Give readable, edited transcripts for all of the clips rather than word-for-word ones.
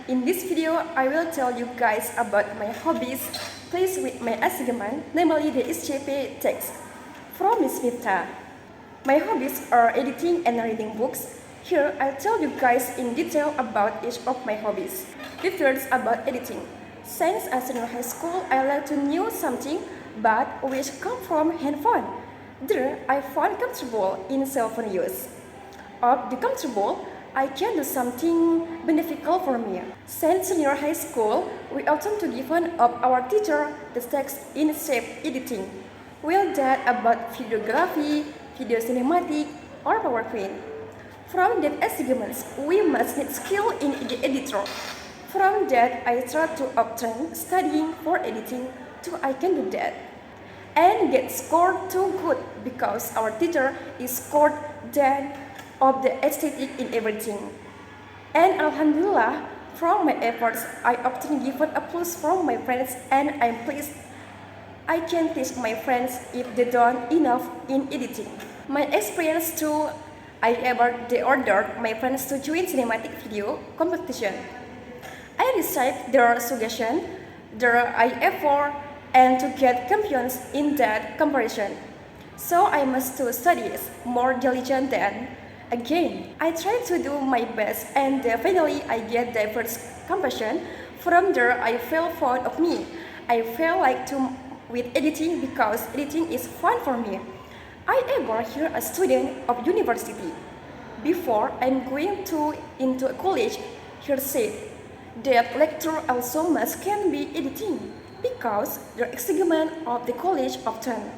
In this video, I will tell you guys about my hobbies placed with my assignment, namely the Iscp text from Miss Mita. My hobbies are editing and reading books. Here, I'll tell you guys in detail about each of my hobbies. The first about editing. Since I was in high school, I like to know something, but which come from handphone. There, I found comfortable in cell phone use. Of the comfortable, I can do something beneficial for me. Since senior high school, we often to given of our teacher the text in shape editing. Will that about videography, video cinematic, or PowerPoint. From that assignments, we must need skill in the editor. From that, I start to obtain studying for editing so I can do that. And get scored too good because our teacher is scored then of the aesthetic in everything. And Alhamdulillah, from my efforts, I often given applause from my friends and I'm pleased I can teach my friends if they don't enough in editing. My experience too, I ever ordered my friends to join cinematic video competition. I received their suggestion, their effort, and to get champions in that comparison. So I must to study more diligent than again. I try to do my best and finally I get the first competition. From there I felt fond of me. I felt like to with editing because editing is fun for me. I ever hear a student of university. Before I'm going into a college, he said that lecture also must can be editing because the excitement of the college often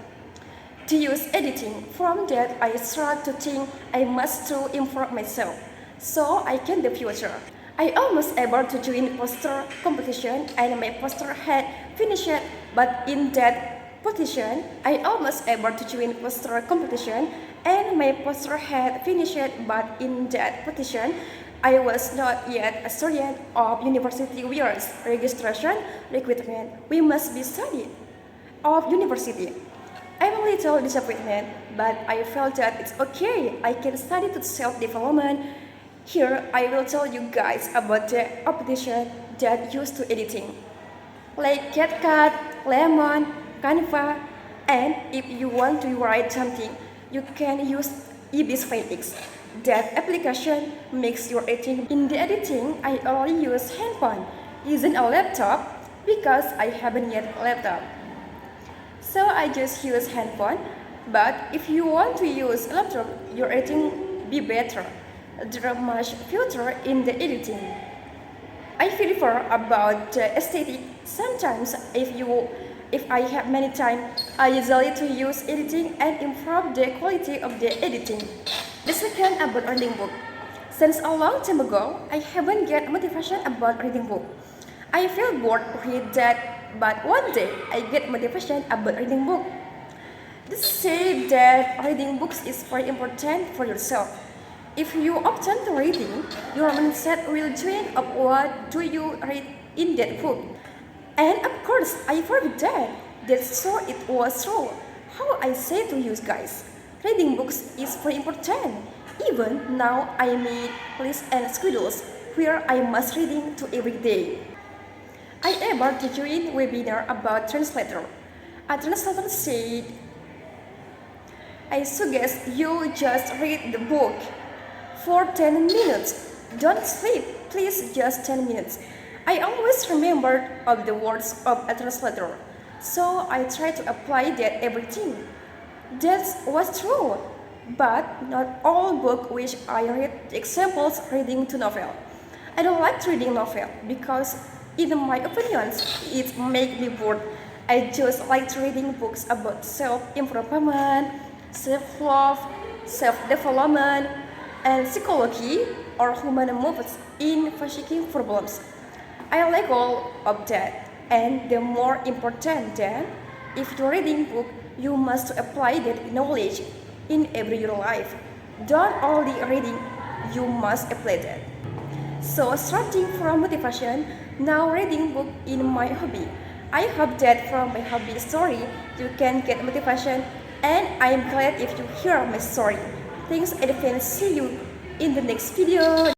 to use editing. From that I start to think I must to improve myself so I can the future. I almost able to join poster competition and my poster had finished, but in that position I almost able to join poster competition and my poster had finished, but in that position I was not yet a student of university years registration requirement. We must be studied of university. I'm a little disappointed, but I felt that it's okay. I can study to self-development. Here, I will tell you guys about the application that used to editing, like CapCut, Lemon, Canva, and if you want to write something, you can use Hobbies. That application makes your editing. In the editing, I only use handphone, using a laptop because I haven't yet a laptop. So I just use handphone, but if you want to use a laptop, your editing be better. There are much filter in the editing. I prefer about the aesthetic. Sometimes if I have many time, I usually to use editing and improve the quality of the editing. The second about reading book. Since a long time ago, I haven't get motivation about reading book. I feel bored read that, but one day I get motivation about reading book. They say that reading books is very important for yourself. If you often to reading, your mindset will change of what do you read in that book. And of course, I forgot that. That's so it was true. How I say to you guys, reading books is very important. Even now I make lists and schedules where I must reading to every day. I ever to join webinar about translator. A translator said, I suggest you just read the book for 10 minutes. Don't sleep, please just 10 minutes. I always remember of the words of a translator, so I try to apply that everything. That was true, but not all book which I read examples reading to novel. I don't like reading novel because in my opinions it make me bored. I just like reading books about self-improvement, self-love, self-development, and psychology or human moves in facing problems. I like all of that, and the more important than if you're reading book, you must apply that knowledge in every your life. Don't only reading, you must apply that. So starting from motivation, now reading book in my hobby. I hope that from my hobby story, you can get motivation, and I'm glad if you hear my story. Thanks, and see you in the next video.